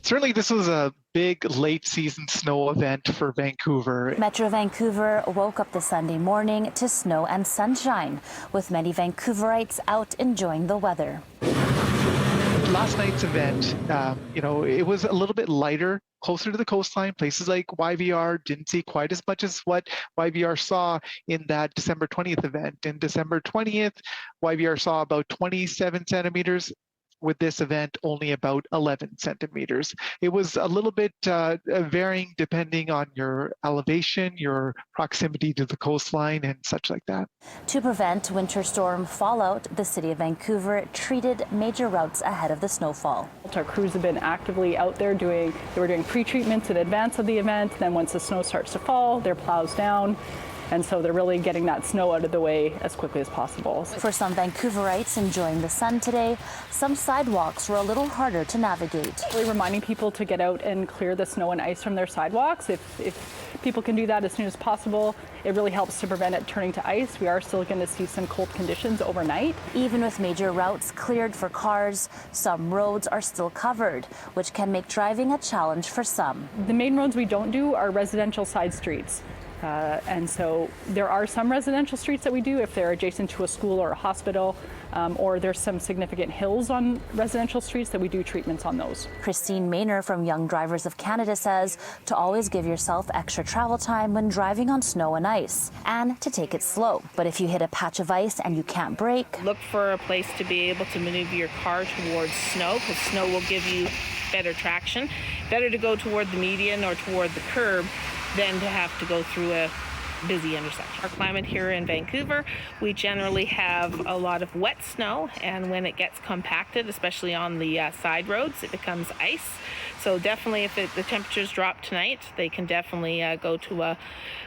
Certainly, this was a big late season snow event for Vancouver. Metro Vancouver woke up this Sunday morning to snow and sunshine, with many Vancouverites out enjoying the weather. Last night's event, it was a little bit lighter, closer to the coastline. Places like YVR didn't see quite as much as what YVR saw in that December 20th event. In December 20th, YVR saw about 27 centimeters. With this event, only about 11 centimeters. It was a little bit varying depending on your elevation, your proximity to the coastline, and such like that. To prevent winter storm fallout, the City of Vancouver treated major routes ahead of the snowfall. Our crews have been actively out there they were doing pre-treatments in advance of the event. Then once the snow starts to fall, their plows down. And so they're really getting that snow out of the way as quickly as possible. For some Vancouverites enjoying the sun today, some sidewalks were a little harder to navigate. Really reminding people to get out and clear the snow and ice from their sidewalks. If people can do that as soon as possible, it really helps to prevent it turning to ice. We are still going to see some cold conditions overnight. Even with major routes cleared for cars, some roads are still covered, which can make driving a challenge for some. The main roads we don't do are residential side streets. And so there are some residential streets that we do if they're adjacent to a school or a hospital, or there's some significant hills on residential streets that we do treatments on those. Christine Maynor from Young Drivers of Canada says to always give yourself extra travel time when driving on snow and ice, and to take it slow. But if you hit a patch of ice and you can't brake, look for a place to be able to maneuver your car towards snow, because snow will give you better traction. Better to go toward the median or toward the curb than to have to go through a busy intersection. Our climate here in Vancouver, we generally have a lot of wet snow, and when it gets compacted, especially on the side roads, it becomes ice. So definitely if the temperatures drop tonight, they can definitely go to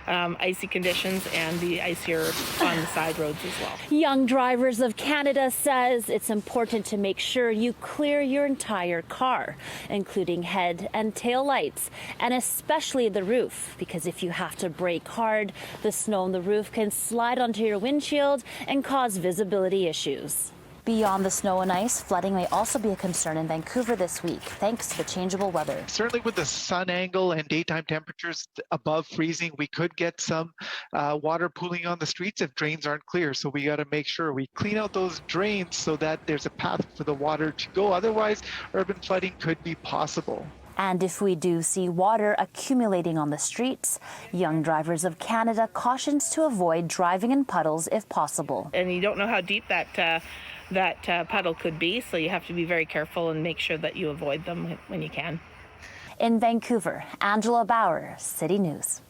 icy conditions and be icier on the side roads as well. Young Drivers of Canada says it's important to make sure you clear your entire car, including head and tail lights, and especially the roof, because if you have to brake hard, the snow on the roof can slide onto your windshield and cause visibility issues. Beyond the snow and ice, flooding may also be a concern in Vancouver this week, thanks to the changeable weather. Certainly with the sun angle and daytime temperatures above freezing, we could get some water pooling on the streets if drains aren't clear. So we got to make sure we clean out those drains so that there's a path for the water to go. Otherwise, urban flooding could be possible. And if we do see water accumulating on the streets, Young Drivers of Canada cautions to avoid driving in puddles if possible. And you don't know how deep that puddle could be, so you have to be very careful and make sure that you avoid them when you can. In Vancouver, Angela Bauer, City News.